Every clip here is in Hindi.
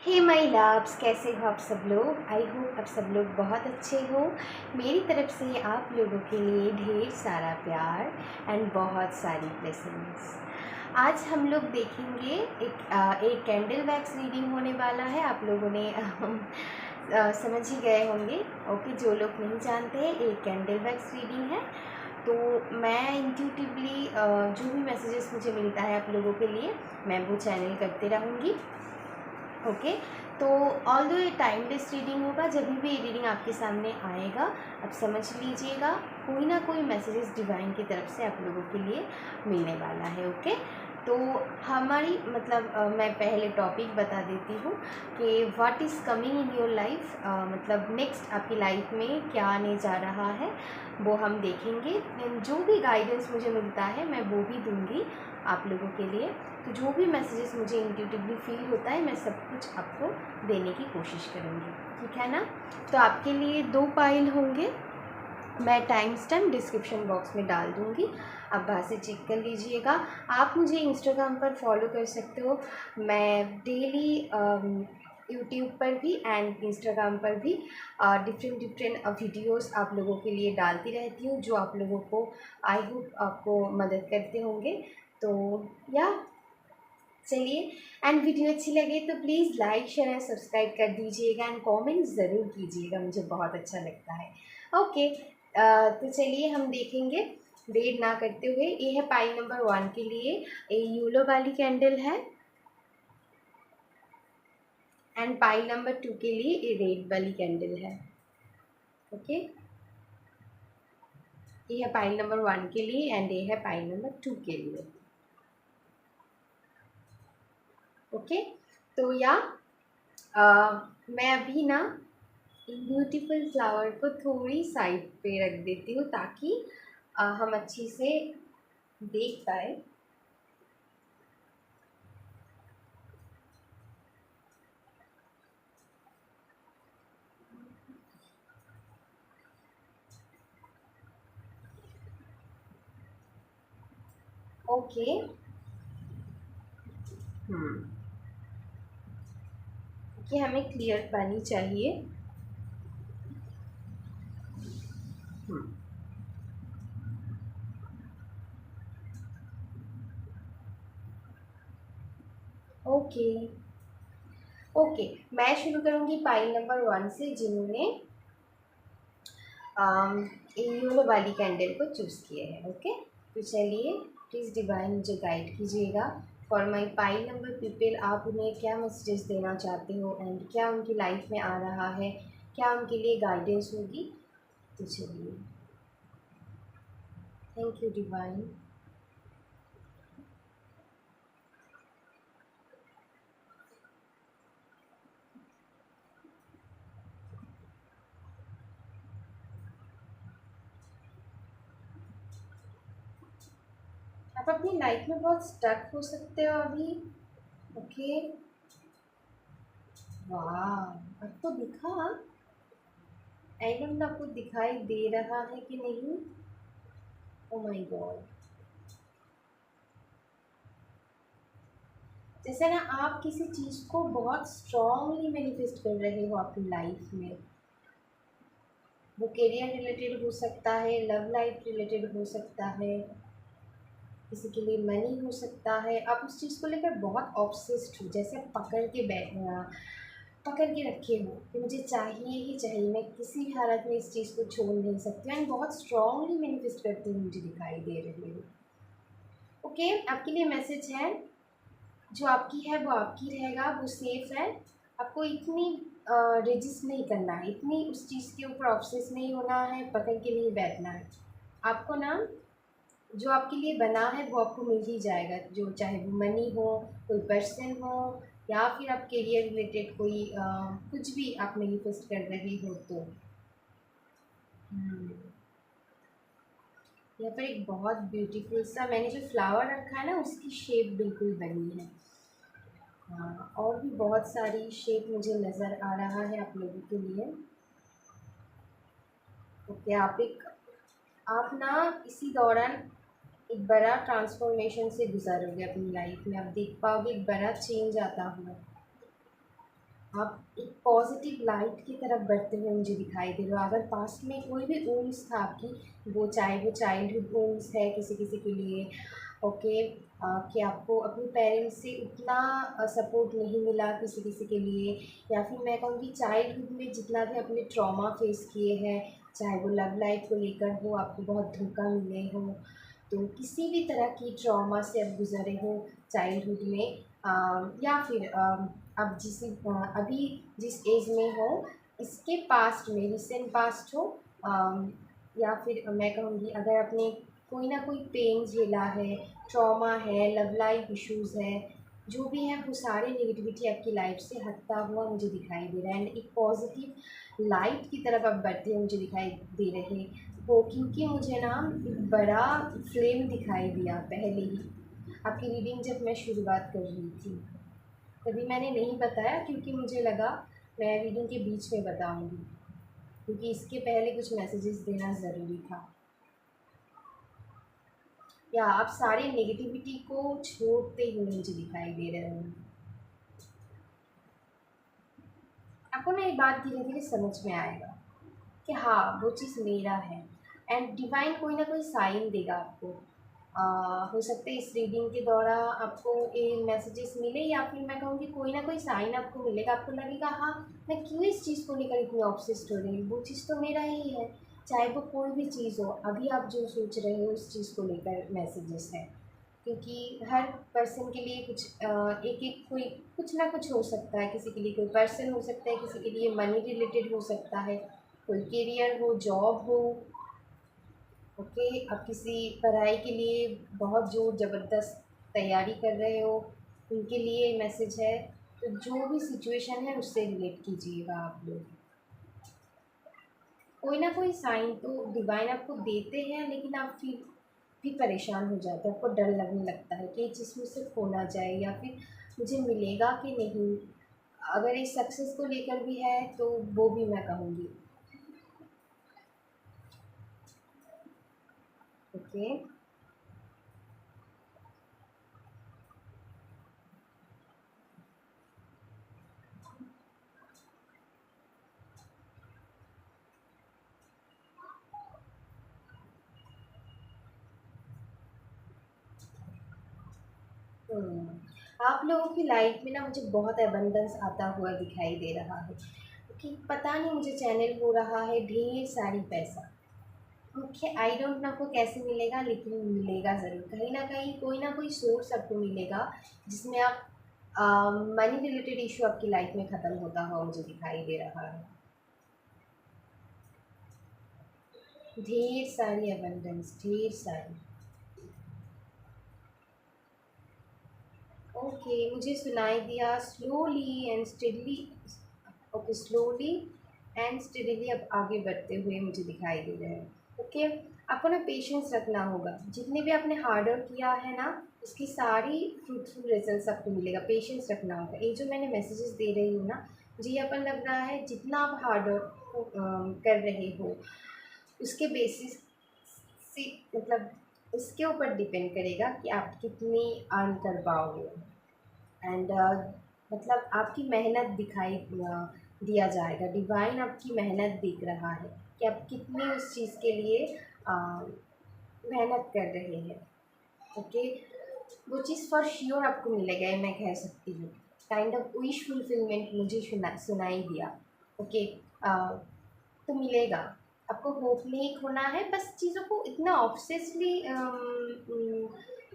हे माय लव्स, कैसे हो आप सब लोग। आई होप आप सब लोग बहुत अच्छे हो। मेरी तरफ से आप लोगों के लिए ढेर सारा प्यार एंड बहुत सारी ब्लेसिंग्स। आज हम लोग देखेंगे एक कैंडल वैक्स रीडिंग होने वाला है। आप लोगों ने समझ ही गए होंगे। ओके, जो लोग नहीं जानते हैं, एक कैंडल वैक्स रीडिंग है। तो मैं इंट्यूटिवली जो भी मैसेजेस मुझे मिलता है आप लोगों के लिए, मैं वो चैनल करते रहूँगी। ओके, तो ऑल दो ये टाइमलेस रीडिंग होगा। जब भी ये रीडिंग आपके सामने आएगा, आप समझ लीजिएगा कोई ना कोई मैसेजेस डिवाइन की तरफ से आप लोगों के लिए मिलने वाला है। ओके, तो हमारी मैं पहले टॉपिक बता देती हूँ कि what is coming in your life, मतलब नेक्स्ट आपकी लाइफ में क्या आने जा रहा है वो हम देखेंगे। जो भी गाइडेंस मुझे मिलता है मैं वो भी दूंगी आप लोगों के लिए। तो जो भी मैसेजेस मुझे इंट्यूटिवली फील होता है मैं सब कुछ आपको देने की कोशिश करूँगी, ठीक है ना। तो आपके लिए 2 पाइल होंगे, मैं टाइम स्टैम्प डिस्क्रिप्शन बॉक्स में डाल दूँगी, आप वहाँ से चेक कर लीजिएगा। आप मुझे इंस्टाग्राम पर फॉलो कर सकते हो। मैं डेली यूट्यूब पर भी एंड इंस्टाग्राम पर भी डिफरेंट वीडियोस आप लोगों के लिए डालती रहती हूँ, जो आप लोगों को आई होप आपको मदद करते होंगे। तो या चलिए, एंड वीडियो अच्छी लगे तो please like share and subscribe कर दीजिएगा एंड कमेंट ज़रूर कीजिएगा, मुझे बहुत अच्छा लगता है। ओके, तो चलिए हम देखेंगे देर ना करते हुए। ये है पाइल नंबर 1 के लिए, ये येलो वाली कैंडल है। एंड पाइल नंबर 2 के लिए ये रेड वाली कैंडल है। ओके, ये है पाइल नंबर 1 के लिए एंड ये है पाइल नंबर 2 के लिए। ओके, तो मैं अभी ना ब्यूटीफुल फ्लावर को थोड़ी साइड पे रख देती हूँ ताकि हम अच्छी से देख पाए। ओके, कि हमें क्लियर पानी चाहिए। हम्म ओके, ओके, मैं शुरू करूँगी पाइल नंबर 1 से, जिन्होंने येलो वाली कैंडल को चूज़ किए हैं। ओके, तो चलिए प्लीज़ डिवाइन मुझे गाइड कीजिएगा for my pile number people. आप उन्हें क्या मैसेजेस देना चाहते हो एंड क्या उनकी लाइफ में आ रहा है, क्या उनके लिए गाइडेंस होगी। तो चलिए, थैंक यू डिवाइन। आप अपनी लाइफ में बहुत स्टक हो सकते हो अभी। ओके, वाह, आपको दिखा, आई डोंट नो आपको दिखाई दे रहा है कि नहीं। ओ माय गॉड, जैसे ना आप किसी चीज़ को बहुत स्ट्रांगली मैनिफेस्ट कर रहे हो अपनी लाइफ में। वो करियर रिलेटेड हो सकता है, लव लाइफ रिलेटेड हो सकता है, किसी के लिए मनी हो सकता है। आप उस चीज़ को लेकर बहुत ऑब्सेस्ड हो, जैसे पकड़ के रखे हो कि मुझे चाहिए ही चाहिए, मैं किसी भी हालत में इस चीज़ को छोड़ नहीं सकती एंड बहुत स्ट्रांगली मैनिफेस्ट करते हुए मुझे दिखाई दे रही हो। ओके, आपके लिए मैसेज है, जो आपकी है वो आपकी रहेगा, वो सेफ़ है। आपको इतनी रेजिस्ट नहीं करना है, इतनी उस चीज़ के ऊपर ऑब्सेस नहीं होना है, पकड़ के नहीं बैठना है। आपको ना जो आपके लिए बना है वो आपको मिल ही जाएगा, जो चाहे वो मनी हो, कोई पर्सन हो, या फिर आप करियर रिलेटेड कोई कुछ भी आप मैनिफेस्ट कर रहे हो तो। यहाँ पर एक बहुत ब्यूटीफुल सा मैंने जो फ्लावर रखा है ना, उसकी शेप बिल्कुल बनी है। हाँ, और भी बहुत सारी शेप मुझे नज़र आ रहा है आप लोगों के लिए। ओके, आप ना इसी दौरान एक बड़ा ट्रांसफॉर्मेशन से गुजरोगे अपनी लाइफ में। आप देख पाओगे एक बड़ा चेंज आता हुआ। आप एक पॉजिटिव लाइट की तरफ बढ़ते हुए मुझे दिखाई दे रहे हो। अगर पास्ट में कोई भी वून्स था आपकी, वो चाहे वो चाइल्डहुड वून्स है किसी किसी के लिए, ओके, कि आपको अपने पेरेंट्स से उतना सपोर्ट नहीं मिला किसी किसी के लिए, या फिर मैं कहूँगी चाइल्डहुड में जितना भी अपने ट्रॉमा फेस किए हैं, चाहे वो लव लाइफ को लेकर हो, आपको बहुत धोखा मिले हो, तो किसी भी तरह की ट्रॉमा से आप गुजरे हो चाइल्डहुड में, या फिर अब अभी जिस एज में हो, इसके पास्ट में, रिसेंट पास्ट हो, या फिर मैं कहूँगी अगर आपने कोई ना कोई पेन झेला है, ट्रॉमा है, लव लाइफ इश्यूज़ है, जो भी है वो सारे नेगेटिविटी आपकी लाइफ से हटता हुआ मुझे दिखाई दे रहा है, एंड एक पॉजिटिव लाइट की तरफ आप बढ़ते हुए मुझे दिखाई दे रहे हो, क्योंकि मुझे ना एक बड़ा फ्लेम दिखाई दिया पहले ही आपकी रीडिंग जब मैं शुरुआत कर रही थी। तभी मैंने नहीं बताया क्योंकि मुझे लगा मैं रीडिंग के बीच में बताऊंगी, क्योंकि इसके पहले कुछ मैसेजेस देना ज़रूरी था। या आप सारे नेगेटिविटी को छोड़ते हुए मुझे दिखाई दे रहे हैं। आपको ना ये बात धीरे धीरे समझ में आएगा कि हाँ वो चीज़ मेरा है, एंड डिवाइन कोई ना कोई साइन देगा आपको। हो सकता है इस रीडिंग के दौरान आपको ये मैसेजेस मिले, या फिर मैं कहूँगी कोई ना कोई साइन आपको मिलेगा, आपको लगेगा हाँ मैं क्यों इस चीज़ को लेकर इतनी ऑब्सेस्ड हो रही हूँ, वो चीज़ तो मेरा ही है। चाहे वो कोई भी चीज़ हो, अभी आप जो सोच रहे हो उस चीज़ को लेकर मैसेजेस है, क्योंकि हर पर्सन के लिए कुछ एक एक कोई कुछ ना कुछ हो सकता है। किसी के लिए कोई पर्सन हो सकता है, किसी के लिए मनी रिलेटेड हो सकता है, कोई करियर हो, जॉब हो, ओके, आप किसी पढ़ाई के लिए बहुत ज़ोर ज़बरदस्त तैयारी कर रहे हो, उनके लिए मैसेज है। तो जो भी सिचुएशन है उससे रिलेट कीजिएगा आप लोग। कोई ना कोई साइन तो डिवाइन आपको देते हैं, लेकिन आप फिर भी परेशान हो जाते हैं, आपको डर लगने लगता है कि ये चीज़ मुझसे खो ना जाए, या फिर मुझे मिलेगा कि नहीं। अगर ये सक्सेस को लेकर भी है तो वो भी मैं कहूँगी, ओके। आप लोगों की लाइफ में ना मुझे बहुत एबंडेंस आता हुआ दिखाई दे रहा है, कि पता नहीं मुझे चैनल हो रहा है ढेर सारी पैसा। ओके, आई डोंट नो आपको कैसे मिलेगा, लेकिन मिलेगा ज़रूर, कहीं ना कोई सोर्स आपको मिलेगा जिसमें आप मनी रिलेटेड इशू आपकी लाइफ में ख़त्म होता हुआ मुझे दिखाई दे रहा है। ढेर सारी एबंडेंस, ढेर सारी। ओके, मुझे सुनाई दिया slowly and steadily. Okay, slowly and steadily अब आगे बढ़ते हुए मुझे दिखाई दे रहे हैं। ओके, आपको ना पेशेंस रखना होगा, जितने भी आपने हार्ड वर्क किया है ना उसकी सारी फ्रूटफुल रिजल्ट्स आपको मिलेगा। पेशेंस रखना होगा। ये जो मैंने मैसेजेस दे रही हूँ ना, मुझे ये अपन लग रहा है जितना आप हार्ड वर्क कर रहे हो उसके बेसिस से, मतलब उसके ऊपर डिपेंड करेगा कि आप कितनी अर्न कर पाओगे, एंड मतलब आपकी मेहनत दिखाई दिया जाएगा। डिवाइन आपकी मेहनत देख रहा है कि आप कितनी उस चीज़ के लिए मेहनत कर रहे हैं, ओके। वो चीज़ फॉर श्योर आपको मिलेगा, ये मैं कह सकती हूँ। काइंड ऑफ विश फुलफिलमेंट मुझे सुनाई दिया, ओके। तो मिलेगा। आपको होप नहीं खोना है, बस चीज़ों को इतना ऑब्सेसली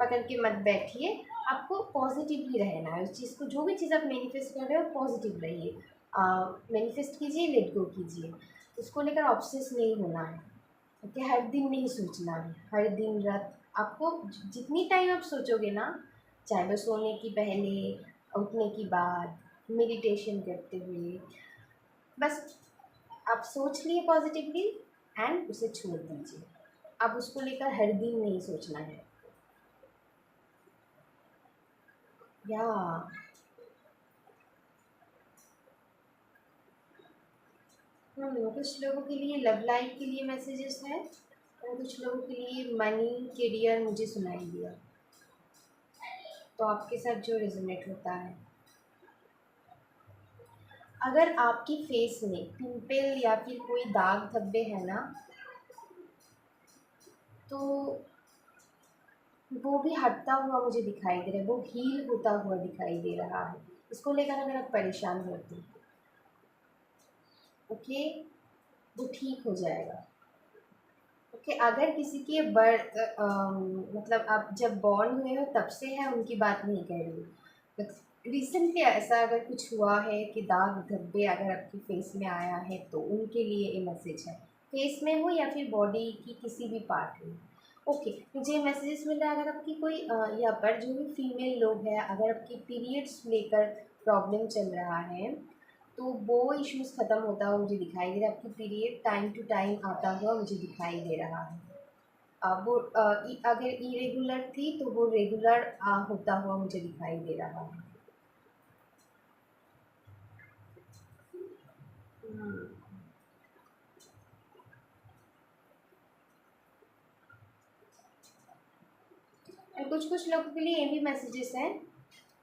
पकड़ के मत बैठिए। आपको पॉजिटिवली रहना है उस चीज़ को, जो भी चीज़ आप मैनिफेस्ट कर रहे हो पॉजिटिव रहिए। मैनिफेस्ट कीजिए, लेट गो कीजिए, उसको लेकर ऑब्सेस नहीं होना है, ओके। हर दिन नहीं सोचना है, हर दिन रात आपको जितनी टाइम आप सोचोगे ना, चाहे वो सोने की पहले, उठने की बाद, मेडिटेशन करते हुए, बस आप सोच लिए पॉजिटिवली एंड उसे छोड़ दीजिए। अब उसको लेकर हर दिन नहीं सोचना है। या कुछ लोगों के लिए लव लाइफ के लिए मैसेजेस हैं, और कुछ लोगों के लिए मनी करियर मुझे सुनाई दिया। तो आपके साथ जो रेजोनेट होता है। अगर आपकी फेस में पिंपल या फिर कोई दाग धब्बे है ना, तो वो भी हटता हुआ मुझे दिखाई दे रहा है, वो हील होता हुआ दिखाई दे रहा है। इसको लेकर अगर आप परेशान होते हैं, ओके, वो ठीक हो जाएगा। ओके, अगर किसी की बर्थ मतलब आप जब बॉर्न हुए हो तब से है, उनकी बात नहीं कह रही हूँ, रिसेंटली ऐसा अगर कुछ हुआ है कि दाग धब्बे अगर आपकी फेस में आया है, तो उनके लिए ये मैसेज है। फेस में हो या फिर बॉडी की किसी भी पार्ट में। ओके, मुझे मैसेजेस मिल रहा है, अगर आपकी कोई यहाँ पर जो भी फीमेल लोग हैं, अगर आपकी पीरियड्स लेकर प्रॉब्लम चल रहा है, तो वो इश्यूज़ ख़त्म होता हुआ मुझे दिखाई दे रहा है। आपकी पीरियड टाइम टू टाइम आता हुआ मुझे दिखाई दे रहा है। वो अगर इरेगुलर थी तो वो रेगुलर होता हुआ मुझे दिखाई दे रहा है। हम्म। और कुछ कुछ लोगों के लिए ये भी मैसेजेस हैं,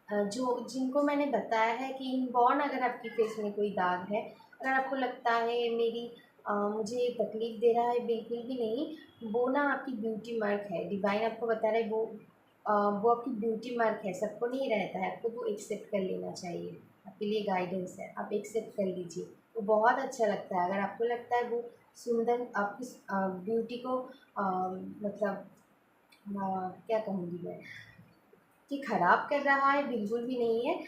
जो जिनको मैंने बताया है कि इनबॉर्न अगर आपकी फेस में कोई दाग है, अगर आपको लगता है मुझे तकलीफ़ दे रहा है, बिल्कुल भी नहीं, वो ना आपकी ब्यूटी मार्क है। डिवाइन आपको बता रहा है वो आपकी ब्यूटी मार्क है, सबको नहीं रहता है, आपको वो एक्सेप्ट कर लेना चाहिए। आपके लिए गाइडेंस है, आप एक्सेप्ट कर लीजिए। वो बहुत अच्छा लगता है, अगर आपको लगता है वो सुंदर आपकी ब्यूटी को मतलब क्या कहूँगी मैं, कि ख़राब कर रहा है, बिल्कुल भी नहीं है।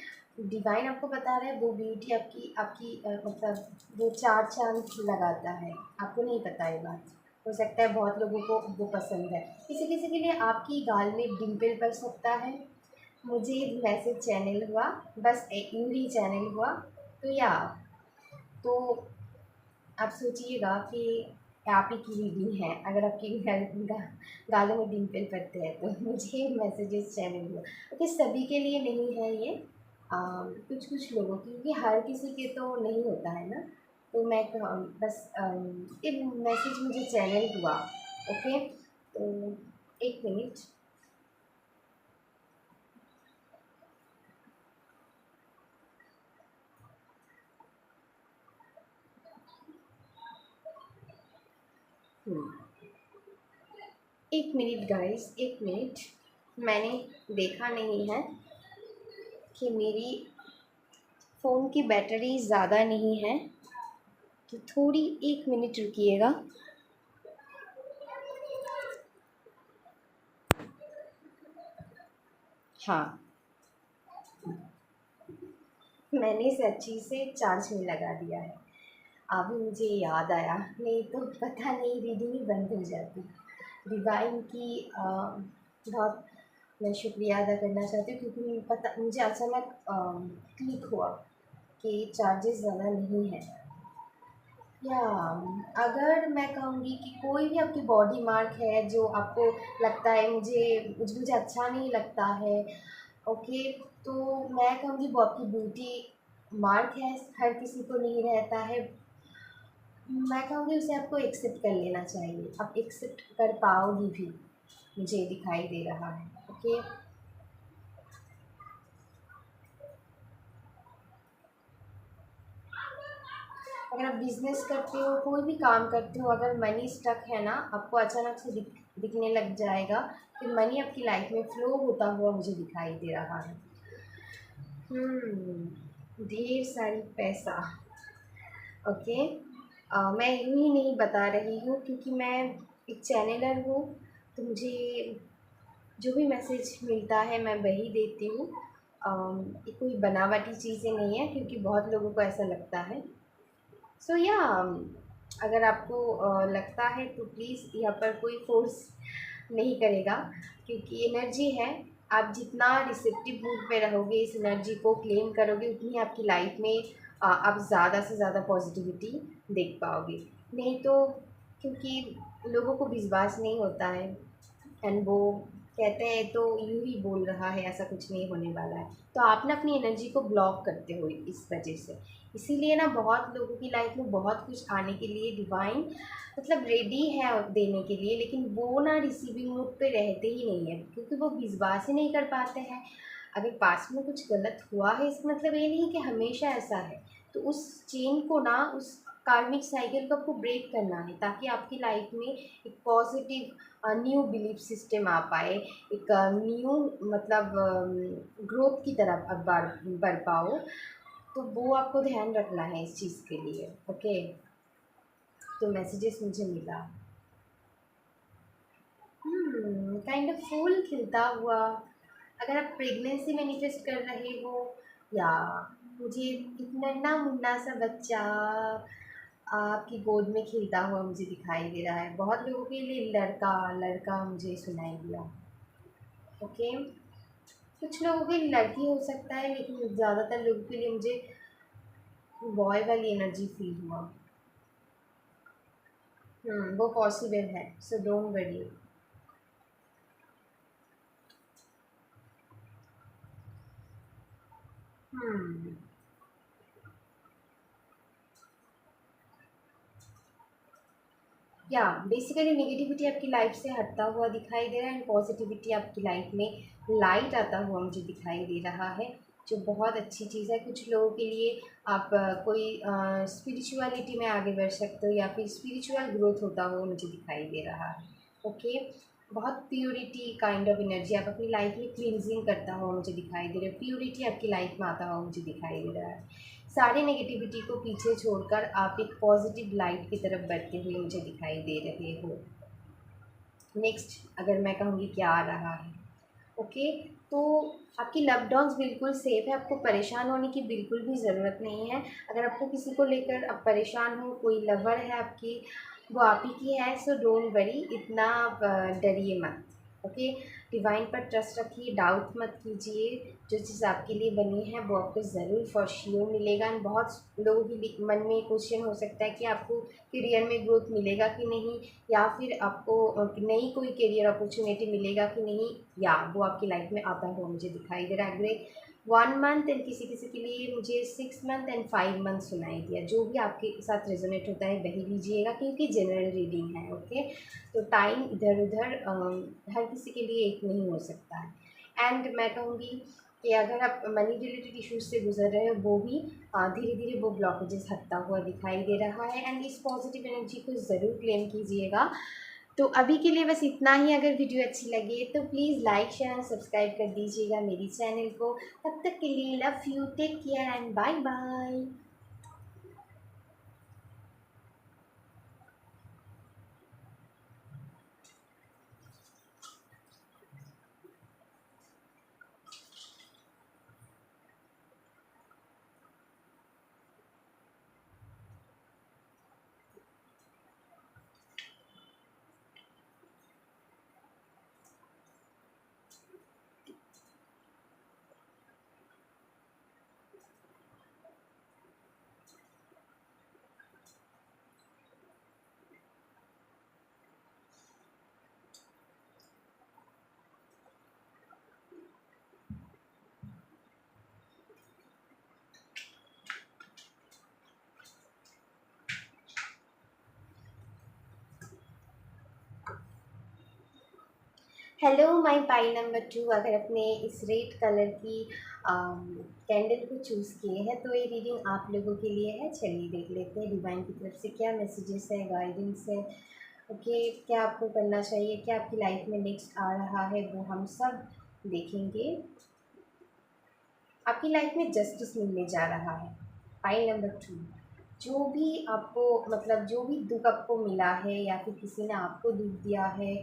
डिवाइन आपको बता रहा है वो ब्यूटी आपकी आपकी मतलब वो चार चाँद लगाता है, आपको नहीं पता ये बात। हो सकता है बहुत लोगों को वो पसंद है, किसी-किसी के लिए आपकी गाल में डिंपल पड़ सकता है। मुझे मैसेज चैनल हुआ, बस यूँ ही चैनल हुआ, तो या तो आप सोचिएगा कि आप ही की रीडिंग है, अगर आपकी गालों में डिम्पल पड़ते हैं तो मुझे मैसेजेस चैनल हुआ। ओके, सभी के लिए नहीं है ये, कुछ कुछ लोगों की, क्योंकि हर किसी के तो नहीं होता है ना। तो मैं बस एक मैसेज मुझे चैनल हुआ। ओके, तो एक मिनट। एक मिनट गाइस, एक मिनट। मैंने देखा नहीं है कि मेरी फ़ोन की बैटरी ज़्यादा नहीं है, तो थोड़ी 1 मिनट रुकिएगा। हाँ, मैंने इसे अच्छी से चार्ज में लगा दिया है। अभी मुझे याद आया, नहीं तो पता नहीं रीडिंग ही बंद हो जाती। डिवाइन की बहुत मैं शुक्रिया अदा करना चाहती हूँ, क्योंकि मुझे अचानक क्लिक हुआ कि चार्जेस ज़्यादा नहीं है। या अगर मैं कहूँगी कि कोई भी आपकी बॉडी मार्क है जो आपको लगता है मुझे अच्छा नहीं लगता है, ओके, तो मैं कहूँगी वो आपकी ब्यूटी मार्क है, हर किसी को नहीं रहता है। मैं कहूँगी उसे आपको एक्सेप्ट कर लेना चाहिए, आप एक्सेप्ट कर पाओगी भी, मुझे दिखाई दे रहा है। ओके, अगर आप बिज़नेस करते हो, कोई भी काम करते हो, अगर मनी स्टक है ना, आपको अचानक से दिखने लग जाएगा कि मनी आपकी लाइफ में फ़्लो होता हुआ मुझे दिखाई दे रहा है। ढेर सारी पैसा। ओके, मैं यूँ ही नहीं बता रही हूँ, क्योंकि मैं एक चैनलर हूँ, तो मुझे जो भी मैसेज मिलता है मैं वही देती हूँ। ये कोई बनावटी चीज़ें नहीं है, क्योंकि बहुत लोगों को ऐसा लगता है। सो या अगर आपको लगता है तो प्लीज़ यहाँ पर कोई फ़ोर्स नहीं करेगा, क्योंकि एनर्जी है। आप जितना रिसेप्टिव मूड पे रहोगे, इस एनर्जी को क्लेम करोगे, उतनी आपकी लाइफ में आप ज़्यादा से ज़्यादा पॉजिटिविटी देख पाओगे। नहीं तो, क्योंकि लोगों को विश्वास नहीं होता है, एंड वो कहते हैं तो यूँ ही बोल रहा है, ऐसा कुछ नहीं होने वाला है। तो आप ना अपनी एनर्जी को ब्लॉक करते हो इस वजह से। इसीलिए ना बहुत लोगों की लाइफ में बहुत कुछ आने के लिए डिवाइन मतलब रेडी है देने के लिए, लेकिन वो ना रिसीविंग मूड पे रहते ही नहीं है, क्योंकि वो विश्वास ही नहीं कर पाते हैं। अगर पास्ट में कुछ गलत हुआ है, इसका मतलब ये नहीं कि हमेशा ऐसा है। तो उस चेन को ना, उस कार्मिक साइकिल को आपको ब्रेक करना है, ताकि आपकी लाइफ में एक पॉजिटिव न्यू बिलीफ सिस्टम आ पाए, एक न्यू मतलब ग्रोथ की तरफ आप बढ़ पाओ। तो वो आपको ध्यान रखना है इस चीज़ के लिए। ओके, तो मैसेजेस मुझे मिला। काइंड ऑफ फूल खिलता हुआ, अगर आप प्रेगनेंसी मैनिफेस्ट कर रहे हो, या मुझे एक नन्हा मुन्ना सा बच्चा आपकी गोद में खिलता हुआ मुझे दिखाई दे रहा है। बहुत लोगों के लिए लड़का लड़का मुझे सुनाई दिया। ओके, कुछ लोगों के लिए लड़की हो सकता है, लेकिन ज़्यादातर लोगों के लिए मुझे बॉय वाली एनर्जी फील हुआ। वो पॉसिबल है, सो डोंट वरी। हम्म या बेसिकली नेगेटिविटी आपकी लाइफ से हटता हुआ दिखाई दे रहा है, एंड पॉजिटिविटी आपकी लाइफ में लाइट आता हुआ मुझे दिखाई दे रहा है, जो बहुत अच्छी चीज़ है। कुछ लोगों के लिए आप कोई स्पिरिचुअलिटी में आगे बढ़ सकते हो, या फिर स्पिरिचुअल ग्रोथ होता हुआ मुझे दिखाई दे रहा है। ओके, बहुत प्योरिटी काइंड ऑफ एनर्जी आप अपनी लाइफ में क्लींजिंग करता हुआ मुझे दिखाई दे रहा है, प्योरिटी आपकी लाइफ में आता हुआ मुझे दिखाई दे रहा है। सारी नेगेटिविटी को पीछे छोड़कर आप एक पॉजिटिव लाइट की तरफ बढ़ते हुए मुझे दिखाई दे रहे हो। नेक्स्ट अगर मैं कहूँगी क्या आ रहा है, ओके, तो आपकी लव्ड वंस बिल्कुल सेफ है, आपको परेशान होने की बिल्कुल भी ज़रूरत नहीं है। अगर आपको किसी को लेकर आप परेशान हो, कोई लवर है आपकी, वो आप ही की है, सो डोंट वरी, इतना आप डरिए मत। ओके, डिवाइन पर ट्रस्ट रखिए, डाउट मत कीजिए। जो चीज़ आपके लिए बनी है वो आपको ज़रूर फॉर श्योर मिलेगा। एंड बहुत लोगों के मन में क्वेश्चन हो सकता है कि आपको करियर में ग्रोथ मिलेगा कि नहीं, या फिर आपको नई कोई करियर अपॉर्चुनिटी मिलेगा कि नहीं, या वो आपकी लाइफ में आता हुआ मुझे दिखाई दे रहा है। ग्रेट 1 मंथ, एंड किसी किसी के लिए मुझे 6 मंथ एंड 5 मंथ सुनाई दिया। जो भी आपके साथ रेजोनेट होता है वही लीजिएगा, क्योंकि जनरल रीडिंग है। ओके, तो टाइम इधर उधर हर किसी के लिए एक नहीं हो सकता है। एंड मैं कहूँगी कि अगर आप मनी रिलेटेड इश्यूज से गुजर रहे हो, वो भी धीरे धीरे वो ब्लॉकेजेस हटता हुआ दिखाई दे रहा है। एंड इस पॉजिटिव एनर्जी को ज़रूर क्लेम कीजिएगा। तो अभी के लिए बस इतना ही। अगर वीडियो अच्छी लगे तो please like share and subscribe कर दीजिएगा मेरी चैनल को। तब तक के लिए love you, take care and bye bye. Hello my pile number 2, अगर आपने इस रेड कलर की कैंडल को चूज़ किए हैं तो ये रीडिंग आप लोगों के लिए है। चलिए देख लेते हैं डिवाइन की तरफ से क्या मैसेजेस है, गाइडेंस है। ओके, क्या आपको करना चाहिए, क्या आपकी लाइफ में नेक्स्ट आ रहा है, वो हम सब देखेंगे। आपकी लाइफ में जस्टिस मिलने जा रहा है। पाई नंबर 2, जो भी आपको मतलब जो भी दुख आपको मिला है, या फिर किसी ने आपको दुख दिया है,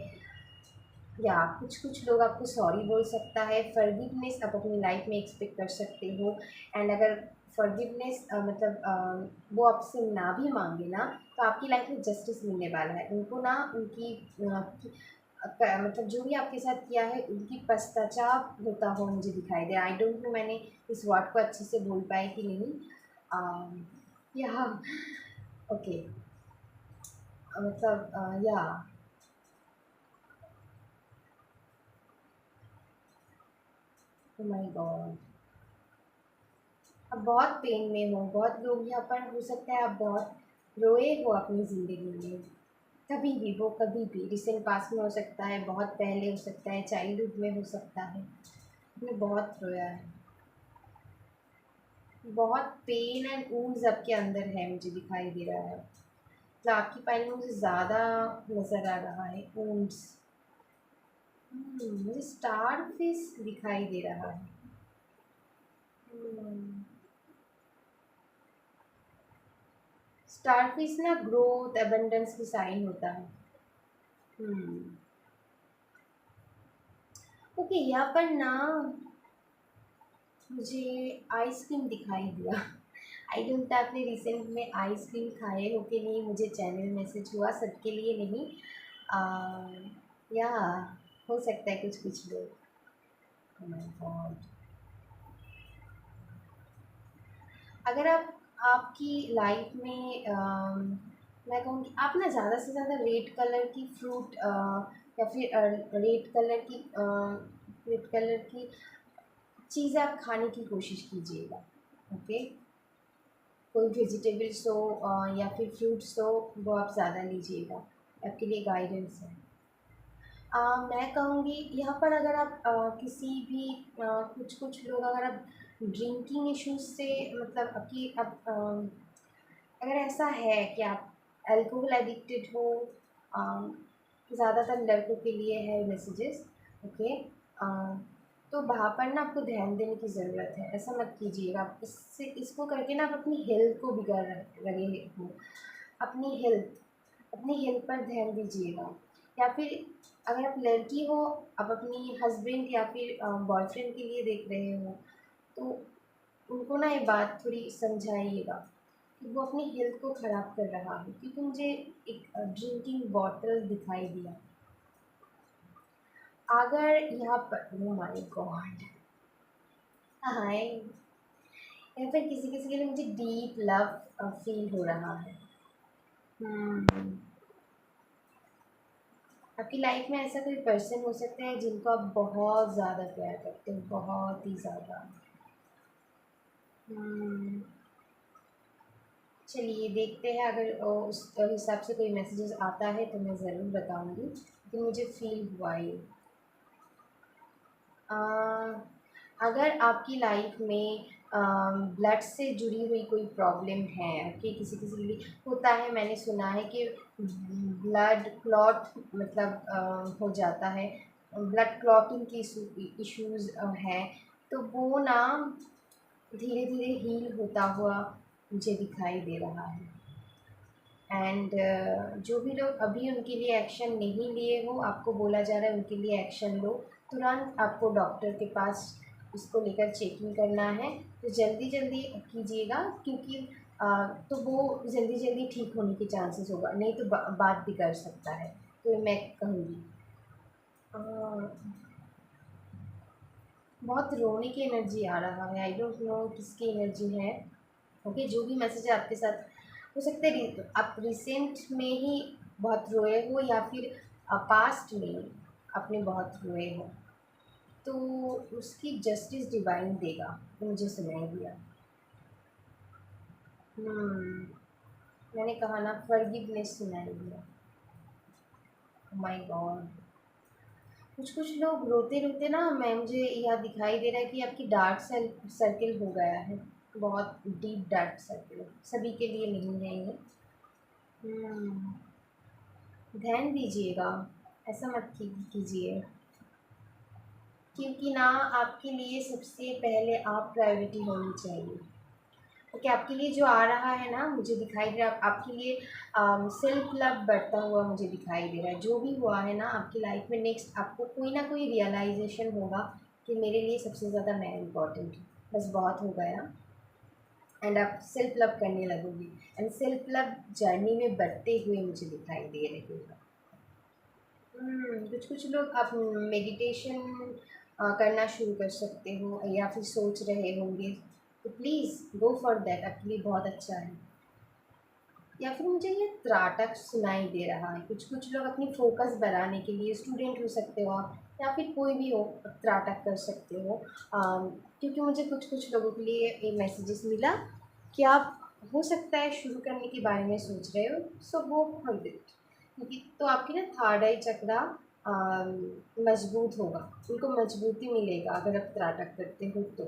या कुछ कुछ लोग आपको सॉरी बोल सकता है। फॉरगिवनेस आप अपनी लाइफ में एक्सपेक्ट कर सकते हो। एंड अगर फॉरगिवनेस वो आपसे ना भी मांगे ना, तो आपकी लाइफ में जस्टिस मिलने वाला है। उनको ना उनकी मतलब जो भी आपके साथ किया है उनकी पश्चाताप होता हुआ मुझे दिखाई दे। आई डोंट नो मैंने इस वर्ड को अच्छे से बोल पाए कि नहीं। या ओके, मतलब या ओ माय गॉड, आप बहुत पेन में हो। बहुत लोग यहाँ पर हो सकता है आप बहुत रोए हो अपनी ज़िंदगी में। कभी भी, वो कभी भी रिसेंट पास्ट में हो सकता है, बहुत पहले हो सकता है, चाइल्डहुड में हो सकता है। आपने बहुत रोया है। बहुत पेन एंड वूंड्स आपके अंदर है, मुझे दिखाई दे रहा है। मतलब आपकी पानी में मुझे ज़्यादा नज़र आ रहा है वूंड्स। मुझे स्टार फिश दिखाई दे रहा है। स्टार फिश ना ग्रोथ एबंडेंस की साइन होता है। हम्म ओके, यहाँ पर ना मुझे आइसक्रीम दिखाई दिया। आई डोंट आपने रिसेंट में आइसक्रीम खाए हो कि नहीं, मुझे चैनल मैसेज हुआ, सबके लिए नहीं। आ, या हो सकता है कुछ कुछ लोग। Oh my God। अगर आप आपकी लाइफ में मैं कहूँगी आप ना ज़्यादा से ज़्यादा रेड कलर की फ्रूट या फिर रेड कलर की चीज़ें आप खाने की कोशिश कीजिएगा। ओके, कोई वेजिटेबल्स हो या फिर फ्रूट्स हो, वो आप ज़्यादा लीजिएगा, आपके लिए गाइडेंस है। मैं कहूँगी यहाँ पर अगर आप किसी भी कुछ कुछ लोग अगर आप ड्रिंकिंग इश्यूज से मतलब आपकी आप अगर ऐसा है कि आप अल्कोहल एडिक्टेड हो, ज़्यादातर लड़कों के लिए है मैसेजेस। ओके, तो वहाँ पर ना आपको ध्यान देने की ज़रूरत है, ऐसा मत कीजिएगा। आप इससे इसको करके ना आप अपनी हेल्थ को बिगाड़ रहे हो। अपनी हेल्थ पर ध्यान दीजिएगा। या फिर अगर आप लड़की हो, आप अपनी हस्बैंड या फिर बॉयफ्रेंड के लिए देख रहे हो, तो उनको ना ये बात थोड़ी समझाइएगा कि वो अपनी हेल्थ को ख़राब कर रहा है, क्योंकि मुझे एक ड्रिंकिंग बॉटल दिखाई दिया। अगर यहाँ पर ओ माय गॉड, हाय, या फिर किसी किसी के लिए मुझे डीप लव फील हो रहा है। हम्म आपकी लाइफ में ऐसा कोई पर्सन हो सकता है जिनको आप बहुत ज़्यादा प्यार करते हो, बहुत ही ज़्यादा। हम्म चलिए देखते हैं, अगर उस हिसाब से कोई मैसेजेस आता है तो मैं ज़रूर बताऊंगी कि मुझे फील हुआ ये। अ, अगर आपकी लाइफ में ब्लड से जुड़ी हुई कोई प्रॉब्लम है कि किसी किसी के लिए होता है, मैंने सुना है कि ब्लड क्लॉट मतलब हो जाता है, ब्लड क्लॉटिंग की इश्यूज हैं, तो वो ना धीरे धीरे हील होता हुआ मुझे दिखाई दे रहा है। एंड जो भी लोग अभी उनके लिए एक्शन नहीं लिए हो, आपको बोला जा रहा है उनके लिए एक्शन लो। तुरंत आपको डॉक्टर के पास इसको लेकर चेकिंग करना है, तो जल्दी जल्दी कीजिएगा, क्योंकि तो वो जल्दी जल्दी ठीक होने के चांसेस होगा, नहीं तो बात भी कर सकता है। तो मैं कहूँगी अ, बहुत रोने की एनर्जी आ रहा है, आई डोंट नो किसकी एनर्जी है। ओके, जो भी मैसेज है आपके साथ, हो सकता है आप रिसेंट में ही बहुत रोए हो या फिर पास्ट में आपने बहुत रोए हो, तो उसकी जस्टिस डिवाइन देगा, तो मुझे सुनाई दिया। मैंने कहा ना, फॉरगिवनेस सुनाई दिया। माय गॉड, कुछ कुछ लोग रोते रोते ना, मैं मुझे यह दिखाई दे रहा है कि आपकी डार्क सर्किल हो गया है, बहुत डीप डार्क सर्किल, सभी के लिए नहीं है ये। हम्म ध्यान दीजिएगा, ऐसा मत कीजिए, क्योंकि ना आपके लिए सबसे पहले आप प्रायोरिटी होनी चाहिए। ओके, आपके लिए जो आ रहा है ना, मुझे दिखाई दे रहा है आपके लिए सेल्फ लव बढ़ता हुआ मुझे दिखाई दे रहा है। जो भी हुआ है ना आपकी लाइफ में, नेक्स्ट आपको कोई ना कोई रियलाइजेशन होगा कि मेरे लिए सबसे ज़्यादा मैं इम्पॉर्टेंट हूँ, बस बहुत हो गया। एंड आप सेल्फ लव करने लगोगी, एंड सेल्फ लव जर्नी में बढ़ते हुए मुझे दिखाई दे रहे हो। कुछ कुछ लोग आप मेडिटेशन करना शुरू कर सकते हो, या फिर सोच रहे होंगे, तो प्लीज़ गो फॉर दैट, आपके लिए बहुत अच्छा है। या फिर मुझे ये त्राटक सुनाई दे रहा है, कुछ कुछ लोग अपनी फोकस बढ़ाने के लिए, स्टूडेंट हो सकते हो आप या फिर कोई भी हो, त्राटक कर सकते हो। क्योंकि मुझे कुछ कुछ लोगों के लिए ये मैसेजेस मिला कि आप हो सकता है शुरू करने के बारे में सोच रहे हो, सो गो फॉर इट, क्योंकि तो आपकी ना थर्ड आई चक्रा मजबूत होगा, उनको मजबूती मिलेगा अगर आप त्राटक करते हो तो।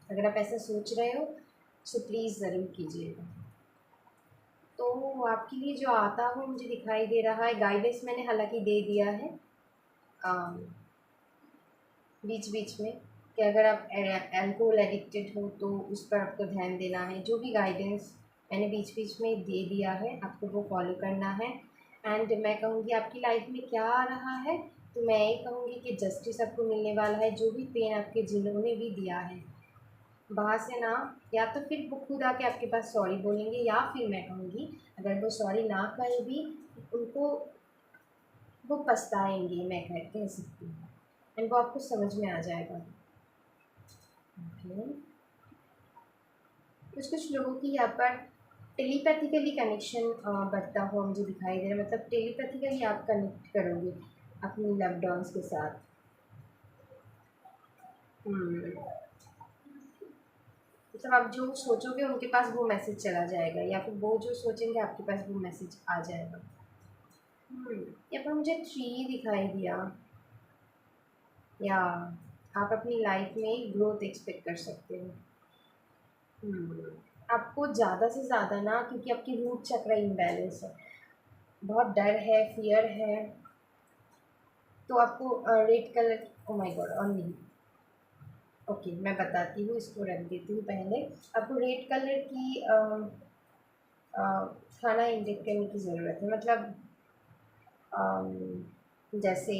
अगर आप ऐसा सोच रहे हो सो प्लीज़ ज़रूर कीजिएगा। तो आपके लिए जो आता हो मुझे दिखाई दे रहा है, गाइडेंस मैंने हालांकि दे दिया है बीच बीच में कि अगर आप अल्कोहल एडिक्टेड हो तो उस पर आपको ध्यान देना है। जो भी गाइडेंस मैंने बीच बीच में दे दिया है आपको वो फॉलो करना है। एंड मैं कहूँगी आपकी लाइफ में क्या आ रहा है, तो मैं ये कहूँगी कि जस्टिस आपको मिलने वाला है। जो भी पेन आपके जिन्होंने भी दिया है वहाँ से ना, या तो फिर वो खुद आके आपके पास सॉरी बोलेंगे, या फिर मैं कहूँगी अगर वो सॉरी ना कहे भी उनको वो पछताएंगे, मैं कह सकती हूँ। एंड वो आपको समझ में आ जाएगा। ओके, कुछ कुछ लोगों की यहाँ पर टेलीपैथिकली कनेक्शन बढ़ता हुआ मुझे दिखाई दे रहा है। मतलब टेलीपैथिकली आप कनेक्ट करोगे अपनी लव्ड वंस के साथ। मतलब आप जो सोचोगे उनके पास वो मैसेज चला जाएगा, या फिर वो जो सोचेंगे आपके पास वो मैसेज आ जाएगा। यहाँ पर मुझे 3 दिखाई दिया, या आप अपनी लाइफ में ग्रोथ एक्सपेक्ट कर सकते हो। आपको ज़्यादा से ज़्यादा ना, क्योंकि आपकी रूट चक्र इम्बैलेंस है, बहुत डर है, फियर है, तो आपको red colour, oh my God, और नहीं, ओके मैं बताती हूँ, इसको रख देती हूँ पहले। आपको रेड कलर की खाना इंजेक्ट करने की ज़रूरत है। मतलब जैसे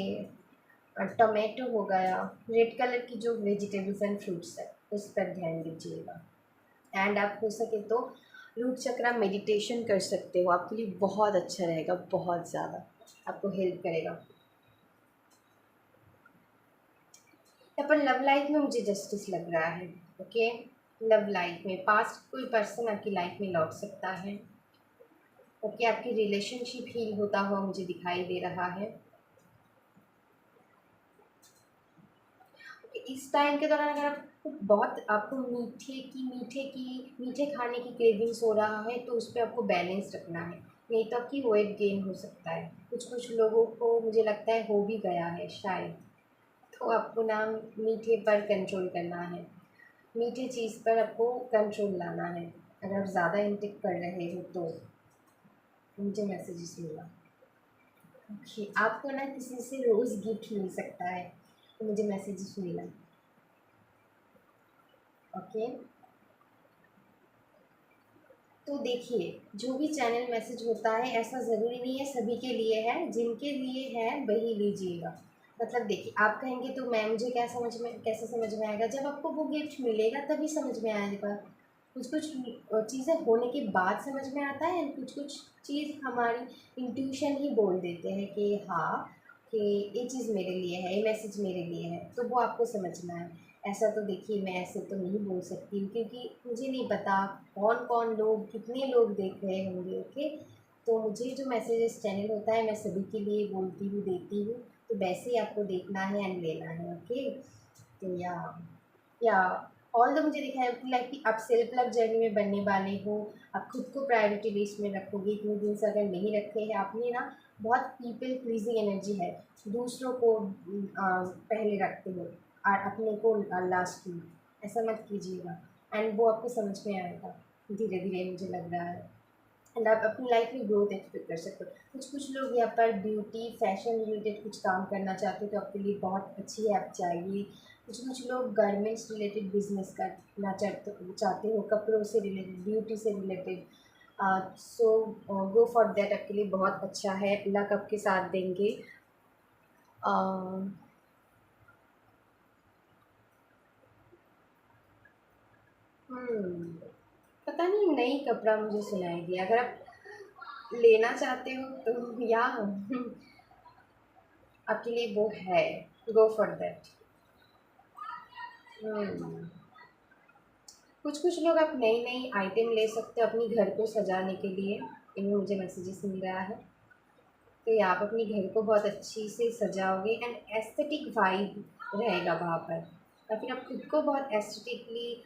टमाटो हो गया, रेड कलर की जो वेजिटेबल्स एंड फ्रूट्स है उस पर ध्यान दीजिएगा। एंड आप हो सके तो रूट चक्रा मेडिटेशन कर सकते हो, आपके लिए बहुत अच्छा रहेगा, बहुत ज़्यादा आपको हेल्प करेगा। यहाँ पर लव लाइफ में मुझे जस्टिस लग रहा है। ओके, लव लाइफ में पास्ट कोई पर्सन आपकी लाइफ में लौट सकता है। ओके, आपकी रिलेशनशिप हील होता हुआ मुझे दिखाई दे रहा है। इस टाइम के दौरान अगर आपको बहुत आपको मीठे खाने की क्रेविंग्स हो रहा है तो उस पर आपको बैलेंस रखना है, नहीं तो आपकी वेट गेन हो सकता है। कुछ कुछ लोगों को मुझे लगता है हो भी गया है शायद। तो आपको ना मीठे पर कंट्रोल करना है, मीठे चीज़ पर आपको कंट्रोल लाना है। अगर आप ज़्यादा इंटेक कर रहे हो तो मुझे मैसेजेस मिला। ओके, आपको ना किसी से रोज़ गिफ्ट मिल सकता है, तो मुझे मैसेजेस मिला। ओके, तो देखिए, जो भी चैनल मैसेज होता है ऐसा ज़रूरी नहीं है सभी के लिए है, जिनके लिए है वही लीजिएगा। मतलब देखिए, आप कहेंगे तो मैं मुझे क्या समझ में, कैसे समझ में आएगा, जब आपको वो गिफ्ट मिलेगा तभी समझ में आएगा। कुछ कुछ चीज़ें होने के बाद समझ में आता है, कुछ कुछ चीज़ हमारी इंट्यूशन ही बोल देते हैं कि हाँ, कि ये चीज़ मेरे लिए है, ये मैसेज मेरे लिए है, तो वो आपको समझना है। ऐसा तो देखिए मैं ऐसे तो नहीं बोल सकती हूँ, क्योंकि मुझे नहीं पता कौन कौन लोग, कितने लोग देख रहे होंगे। ओके, तो मुझे जो मैसेजेस चैनल होता है मैं सभी के लिए बोलती हूँ, देती हूँ, तो वैसे ही आपको देखना है एंड लेना है। ओके, तो या ऑल द मुझे दिखा है कि लाइक कि आप सेल्फ लव जर्नी में बनने वाले हो। आप खुद को प्रायोरिटी लिस्ट में रखोगे, इतने दिन से अगर नहीं रखे हैं आपने ना, बहुत पीपल प्लीजिंग एनर्जी है, दूसरों को पहले रखते हो और अपने को लास्ट में, ऐसा मत कीजिएगा। एंड वो आपको समझ में आएगा धीरे धीरे, मुझे लग रहा है। एंड आप अपनी लाइफ में ग्रोथ एक्सपेक्ट कर सकते हो। कुछ कुछ लोग यहाँ पर ब्यूटी फैशन रिलेटेड कुछ काम करना चाहते हो तो आपके लिए बहुत अच्छी ऐप चाहिए। कुछ कुछ लोग गारमेंट्स रिलेटेड बिजनेस करना चाहते हो, कपड़ों से रिलेटेड, ब्यूटी से related, so go for that, आपके लिए बहुत अच्छा है, लक आपके साथ देंगे। पता नहीं, नई कपड़ा मुझे सुनाई दिया। अगर आप लेना चाहते हो तो या आपके लिए वो है, गो फॉर दैट। कुछ कुछ लोग आप नई नई आइटम ले सकते हो अपनी घर को सजाने के लिए, इनमें मुझे मैसेजेस मिल रहा है। तो ये आप अपनी घर को बहुत अच्छी से सजाओगे एंड एस्थेटिक वाइब रहेगा वहाँ पर, या फिर आप खुद को बहुत एस्थेटिकली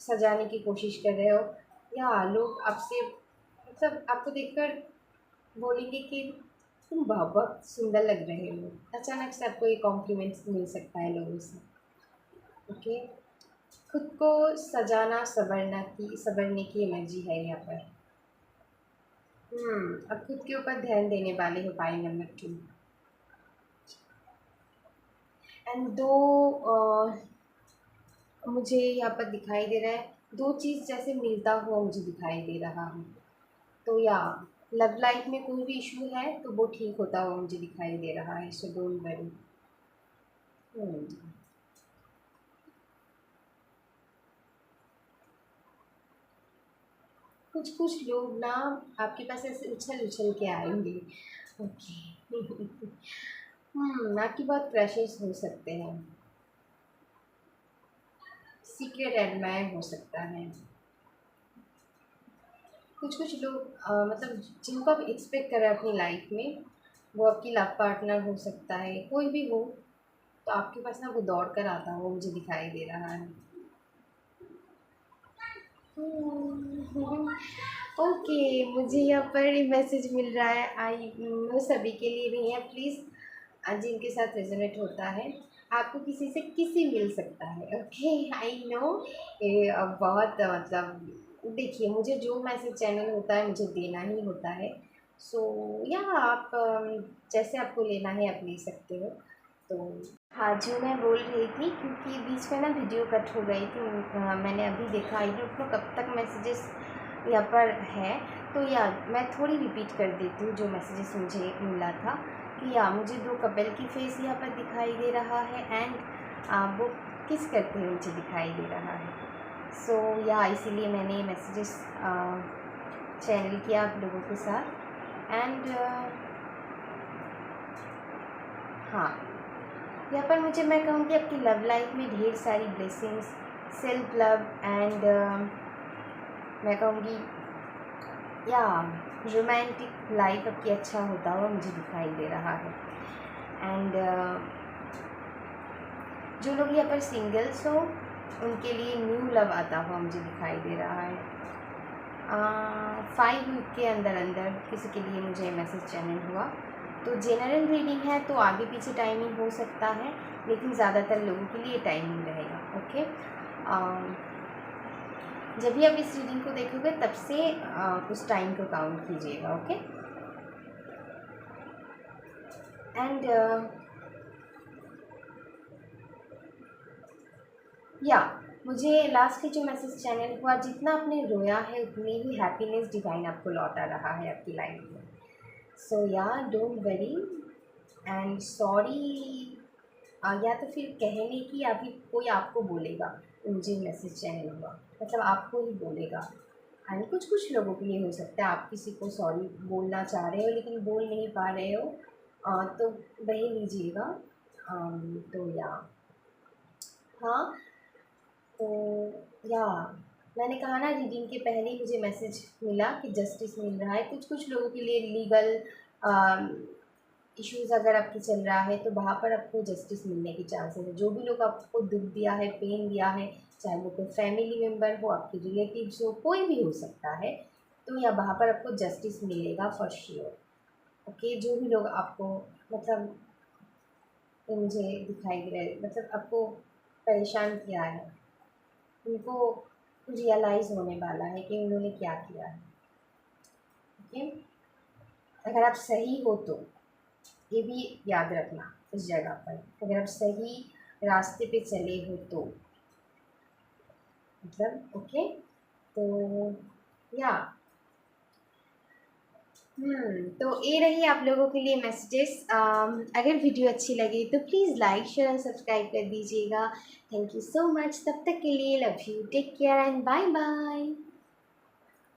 सजाने की कोशिश कर रहे हो, या लोग आपसे मतलब आपको देखकर बोलेंगे कि तुम बहुत सुंदर लग रहे हो। अचानक से आपको ये कॉम्प्लीमेंट्स मिल सकता है लोगों से। ओके, खुद को सजाना संवरने की एनर्जी है यहाँ पर। अब खुद के ऊपर ध्यान देने वाले हो पाई नंबर 2। एंड दो मुझे यहाँ पर दिखाई दे रहा है, दो चीज़ जैसे मिलता हुआ मुझे दिखाई दे रहा है। तो या लव लाइफ में कोई भी इशू है तो वो ठीक होता हुआ मुझे दिखाई दे रहा है, सो डोंट वरी। कुछ कुछ लोग ना आपके पास ऐसे उछल उछल के आएंगे। ओके। आपकी बहुत क्रशेस हो सकते हैं, सीक्रेट एडमायर हो सकता है। कुछ कुछ लोग मतलब जिनको आप एक्सपेक्ट कर रहे हैं अपनी लाइफ में, वो आपकी लव पार्टनर हो सकता है, कोई भी हो, तो आपके पास ना वो दौड़ कर आता है, वो मुझे दिखाई दे रहा है। ओके, मुझे यहाँ पर मैसेज मिल रहा है, आई वो सभी के लिए नहीं है, प्लीज़ जिनके साथ रेजोनेट होता है, आपको किसी से किसी मिल सकता है। ओके, आई नो ये बहुत मतलब देखिए, मुझे जो मैसेज चैनल होता है मुझे देना ही होता है। सो या आप जैसे आपको लेना है आप ले सकते हो। तो हाँ, जो मैं बोल रही थी, क्योंकि बीच में ना वीडियो कट हो गई थी, मैंने अभी देखा, आई डोंट नो कब तक मैसेजेस यहाँ पर है। तो या मैं थोड़ी रिपीट कर देती हूँ जो मैसेजेस मुझे मिला था, कि या मुझे दो कपल की फेस यहाँ पर दिखाई दे रहा है, एंड वो किस करते हुए मुझे दिखाई दे रहा है। सो या इसीलिए मैंने ये मैसेजेस चैनल किया आप लोगों के साथ। एंड हाँ, यहाँ पर मुझे, मैं कहूँगी आपकी लव लाइफ में ढेर सारी ब्लेसिंग्स, सेल्फ लव एंड मैं कहूँगी या रोमांटिक लाइफ आपकी अच्छा होता हुआ मुझे दिखाई दे रहा है। एंड जो लोग यहाँ पर सिंगल्स हो उनके लिए न्यू लव आता हुआ मुझे दिखाई दे रहा है। 5 वीक के अंदर अंदर किसी के लिए मुझे मैसेज चैनल हुआ। तो जनरल रीडिंग है तो आगे पीछे टाइमिंग हो सकता है, लेकिन ज़्यादातर लोगों के लिए टाइमिंग रहेगा। ओके, जब भी आप इस रीडिंग को देखोगे तब से उस टाइम को काउंट कीजिएगा। ओके, एंड या मुझे लास्ट के जो मैसेज चैनल हुआ, जितना आपने रोया है उतनी ही हैप्पीनेस डिवाइन आपको लौटा रहा है आपकी लाइफ में। सो या डोंट वरी एंड सॉरी, या तो फिर कहने की या फिर कोई आपको बोलेगा मुझे मैसेज चैनल हुआ, मतलब आपको ही बोलेगा। एंड कुछ कुछ लोगों के लिए हो सकता है आप किसी को सॉरी बोलना चाह रहे हो लेकिन बोल नहीं पा रहे हो, तो वही लीजिएगा। तो या हाँ, तो या मैंने कहा ना, रीडिंग के पहले ही मुझे मैसेज मिला कि जस्टिस मिल रहा है। कुछ कुछ लोगों के लिए लीगल इश्यूज़ अगर आपकी चल रहा है तो वहाँ पर आपको जस्टिस मिलने की चांसेस है। जो भी लोग आपको दुख दिया है, पेन दिया है, चाहे वो कोई फैमिली मेम्बर हो, आपके रिलेटिव्स हो, कोई भी हो सकता है, तो या वहाँ पर आपको जस्टिस मिलेगा फॉर श्योर। ओके, जो भी लोग आपको मतलब मुझे दिखाई दे रहे, मतलब आपको परेशान किया है, उनको रियलाइज़ होने वाला है कि उन्होंने क्या किया है। ओके, अगर आप सही हो तो ये भी याद रखना इस जगह पर, अगर आप सही रास्ते पे चले हो तो मतलब। ओके, तो या तो ये रही आप लोगों के लिए मैसेजेस। अगर वीडियो अच्छी लगी तो प्लीज़ लाइक शेयर और सब्सक्राइब कर दीजिएगा। थैंक यू सो मच, तब तक के लिए love you, take care and bye bye.